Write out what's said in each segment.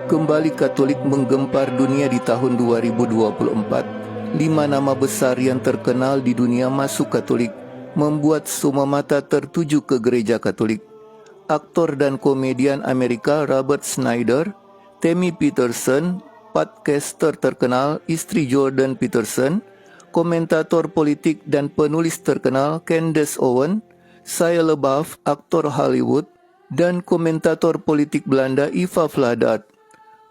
Kembali Katolik menggempar dunia di tahun 2024. 5 nama besar yang terkenal di dunia masuk Katolik, membuat semua mata tertuju ke gereja Katolik. Aktor dan komedian Amerika Robert Schneider, Tammy Peterson, podcaster terkenal istri Jordan Peterson, komentator politik dan penulis terkenal Candace Owen, Shia LaBeouf, aktor Hollywood, dan komentator politik Belanda Eva Vlaardert.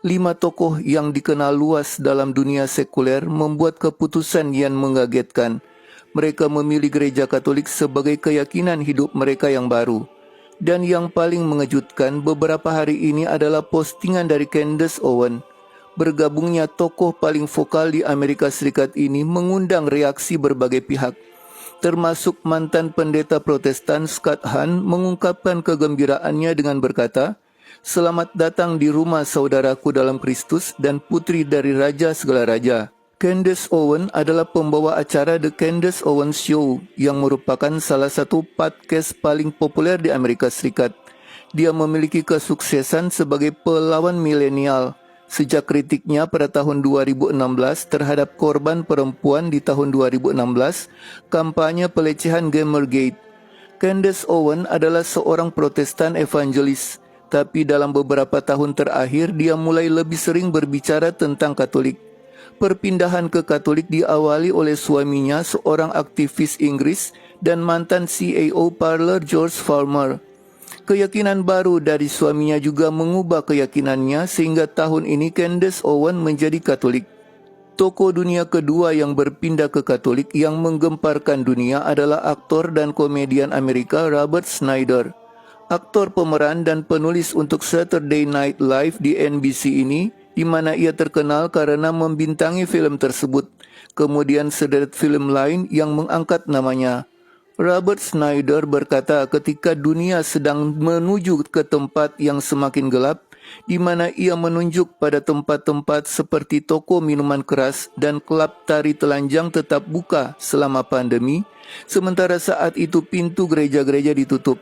5 tokoh yang dikenal luas dalam dunia sekuler membuat keputusan yang mengagetkan. Mereka memilih gereja Katolik sebagai keyakinan hidup mereka yang baru. Dan yang paling mengejutkan beberapa hari ini adalah postingan dari Candace Owen. Bergabungnya tokoh paling vokal di Amerika Serikat ini mengundang reaksi berbagai pihak. Termasuk mantan pendeta Protestan Scott Hahn mengungkapkan kegembiraannya dengan berkata, "Selamat datang di rumah saudaraku dalam Kristus dan putri dari Raja segala Raja." Candace Owen adalah pembawa acara The Candace Owen Show yang merupakan salah satu podcast paling populer di Amerika Serikat. Dia memiliki kesuksesan sebagai pelawan milenial sejak kritiknya pada tahun 2016 terhadap korban perempuan di tahun 2016, kampanye pelecehan Gamergate. Candace Owen adalah seorang Protestan evangelis, tapi dalam beberapa tahun terakhir dia mulai lebih sering berbicara tentang Katolik. Perpindahan ke Katolik diawali oleh suaminya, seorang aktivis Inggris dan mantan CEO Parler George Farmer. Keyakinan baru dari suaminya juga mengubah keyakinannya sehingga tahun ini Candace Owen menjadi Katolik. Tokoh dunia kedua yang berpindah ke Katolik yang menggemparkan dunia adalah aktor dan komedian Amerika Robert Schneider. Aktor pemeran dan penulis untuk Saturday Night Live di NBC ini, di mana ia terkenal karena membintangi film tersebut, kemudian sederet film lain yang mengangkat namanya. Robert Schneider berkata ketika dunia sedang menuju ke tempat yang semakin gelap, di mana ia menunjuk pada tempat-tempat seperti toko minuman keras dan klub tari telanjang tetap buka selama pandemi, sementara saat itu pintu gereja-gereja ditutup.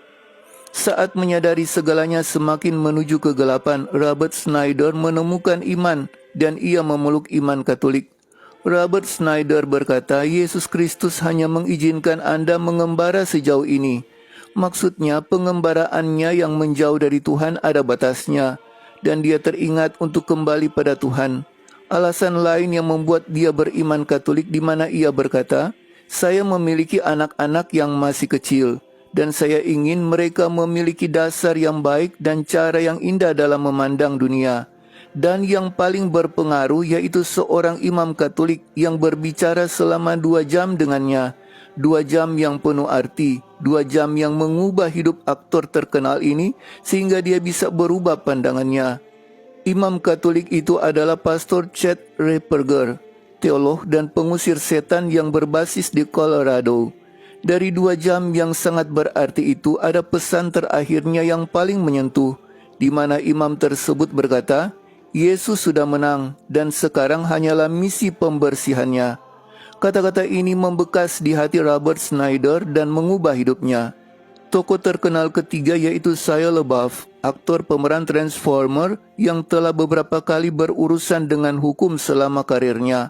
Saat menyadari segalanya semakin menuju kegelapan, Robert Schneider menemukan iman dan ia memeluk iman Katolik. Robert Schneider berkata, Yesus Kristus hanya mengizinkan Anda mengembara sejauh ini. Maksudnya pengembaraannya yang menjauh dari Tuhan ada batasnya, dan dia teringat untuk kembali pada Tuhan. Alasan lain yang membuat dia beriman Katolik di mana ia berkata, "Saya memiliki anak-anak yang masih kecil, dan saya ingin mereka memiliki dasar yang baik dan cara yang indah dalam memandang dunia." Dan yang paling berpengaruh yaitu seorang imam Katolik yang berbicara selama 2 jam dengannya. 2 jam yang penuh arti, 2 jam yang mengubah hidup aktor terkenal ini sehingga dia bisa berubah pandangannya. Imam Katolik itu adalah Pastor Chet Rehberger, teolog dan pengusir setan yang berbasis di Colorado. Dari 2 jam yang sangat berarti itu ada pesan terakhirnya yang paling menyentuh, di mana imam tersebut berkata, Yesus sudah menang dan sekarang hanyalah misi pembersihannya. Kata-kata ini membekas di hati Robert Schneider dan mengubah hidupnya. Tokoh terkenal ketiga yaitu Shia LaBeouf, aktor pemeran Transformer yang telah beberapa kali berurusan dengan hukum selama karirnya.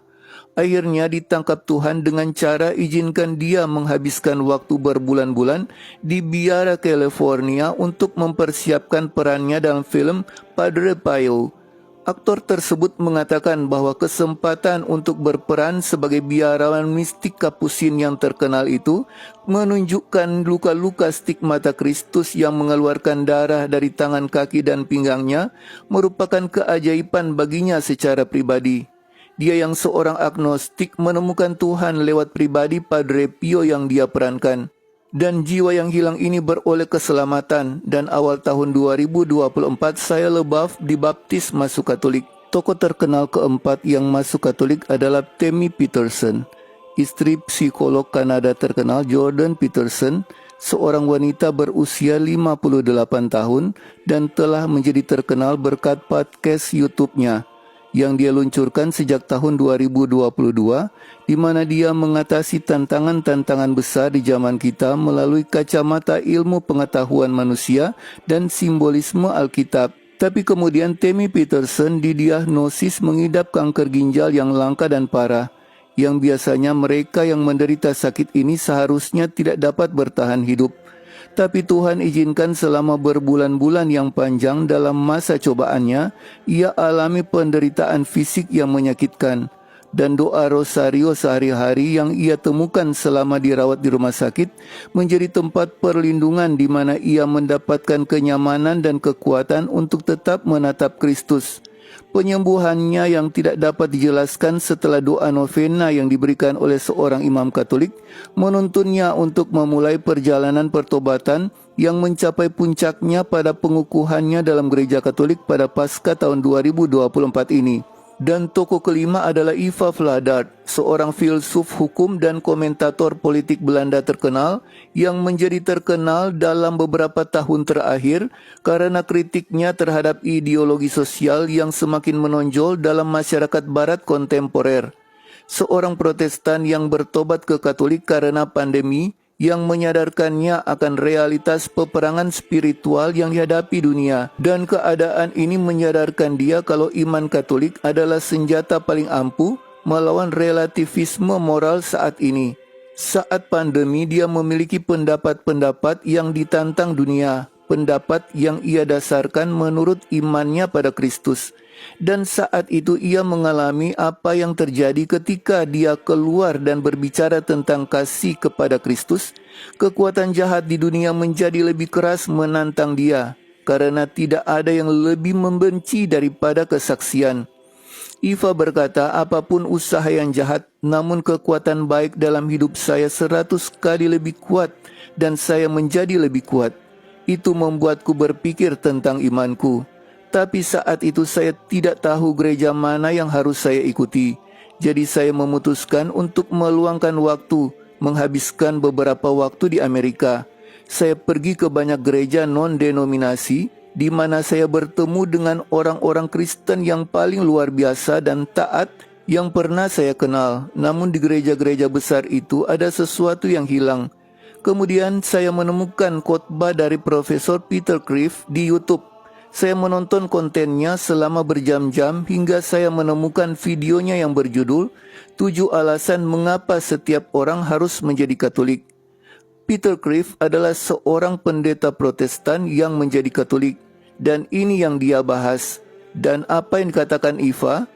Akhirnya ditangkap Tuhan dengan cara izinkan dia menghabiskan waktu berbulan-bulan di Biara, California untuk mempersiapkan perannya dalam film Padre Pio. Aktor tersebut mengatakan bahwa kesempatan untuk berperan sebagai biarawan mistik Kapusin yang terkenal itu menunjukkan luka-luka stigmata Kristus yang mengeluarkan darah dari tangan, kaki, dan pinggangnya merupakan keajaiban baginya secara pribadi. Dia yang seorang agnostik menemukan Tuhan lewat pribadi Padre Pio yang dia perankan. Dan jiwa yang hilang ini beroleh keselamatan, dan awal tahun 2024 Shia LaBeouf dibaptis masuk Katolik. Tokoh terkenal keempat yang masuk Katolik adalah Tammy Peterson, istri psikolog Kanada terkenal Jordan Peterson, seorang wanita berusia 58 tahun dan telah menjadi terkenal berkat podcast YouTube-nya yang dia luncurkan sejak tahun 2022, di mana dia mengatasi tantangan-tantangan besar di zaman kita melalui kacamata ilmu pengetahuan manusia dan simbolisme Alkitab. Tapi kemudian Tammy Peterson didiagnosis mengidap kanker ginjal yang langka dan parah, yang biasanya mereka yang menderita sakit ini seharusnya tidak dapat bertahan hidup. Tapi Tuhan izinkan selama berbulan-bulan yang panjang dalam masa cobaannya, ia alami penderitaan fisik yang menyakitkan. Dan doa rosario sehari-hari yang ia temukan selama dirawat di rumah sakit menjadi tempat perlindungan di mana ia mendapatkan kenyamanan dan kekuatan untuk tetap menatap Kristus. Penyembuhannya yang tidak dapat dijelaskan setelah doa novena yang diberikan oleh seorang imam Katolik menuntunnya untuk memulai perjalanan pertobatan yang mencapai puncaknya pada pengukuhannya dalam gereja Katolik pada Paskah tahun 2024 ini. Dan tokoh kelima adalah Eva Vlaardert, seorang filsuf hukum dan komentator politik Belanda terkenal yang menjadi terkenal dalam beberapa tahun terakhir karena kritiknya terhadap ideologi sosial yang semakin menonjol dalam masyarakat barat kontemporer. Seorang Protestan yang bertobat ke Katolik karena pandemi, yang menyadarkannya akan realitas peperangan spiritual yang dihadapi dunia. Dan keadaan ini menyadarkan dia kalau iman Katolik adalah senjata paling ampuh melawan relativisme moral saat ini. Saat pandemi dia memiliki pendapat-pendapat yang ditantang dunia, pendapat yang ia dasarkan menurut imannya pada Kristus. Dan saat itu ia mengalami apa yang terjadi ketika dia keluar dan berbicara tentang kasih kepada Kristus. Kekuatan jahat di dunia menjadi lebih keras menantang dia, karena tidak ada yang lebih membenci daripada kesaksian. Eva berkata, apapun usaha yang jahat, namun kekuatan baik dalam hidup saya 100 kali lebih kuat dan saya menjadi lebih kuat. Itu membuatku berpikir tentang imanku. Tapi saat itu saya tidak tahu gereja mana yang harus saya ikuti. Jadi saya memutuskan untuk meluangkan waktu, menghabiskan beberapa waktu di Amerika. Saya pergi ke banyak gereja non-denominasi, di mana saya bertemu dengan orang-orang Kristen yang paling luar biasa dan taat yang pernah saya kenal. Namun di gereja-gereja besar itu ada sesuatu yang hilang. Kemudian saya menemukan khotbah dari Profesor Peter Kreeft di YouTube. Saya menonton kontennya selama berjam-jam hingga saya menemukan videonya yang berjudul 7 alasan mengapa setiap orang harus menjadi Katolik. Peter Kreeft adalah seorang pendeta Protestan yang menjadi Katolik, dan ini yang dia bahas. Dan apa yang dikatakan Eva?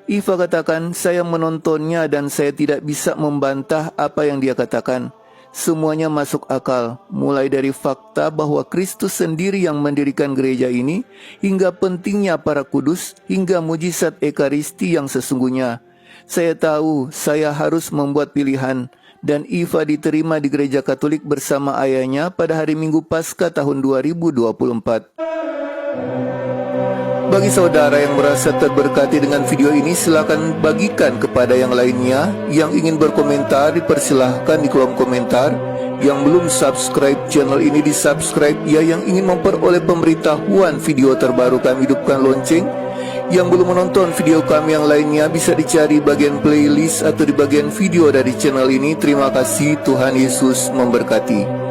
Eva katakan, saya menontonnya dan saya tidak bisa membantah apa yang dia katakan. Semuanya masuk akal, mulai dari fakta bahwa Kristus sendiri yang mendirikan gereja ini, hingga pentingnya para kudus, hingga mujizat Ekaristi yang sesungguhnya. Saya tahu saya harus membuat pilihan, dan Eva diterima di gereja Katolik bersama ayahnya pada hari Minggu Paskah tahun 2024. Bagi saudara yang merasa terberkati dengan video ini, silakan bagikan kepada yang lainnya. Yang ingin berkomentar, dipersilahkan di kolom komentar. Yang belum subscribe channel ini, di subscribe ya. Yang ingin memperoleh pemberitahuan video terbaru kami, hidupkan lonceng. Yang belum menonton video kami yang lainnya, bisa dicari bagian playlist atau di bagian video dari channel ini. Terima kasih, Tuhan Yesus memberkati.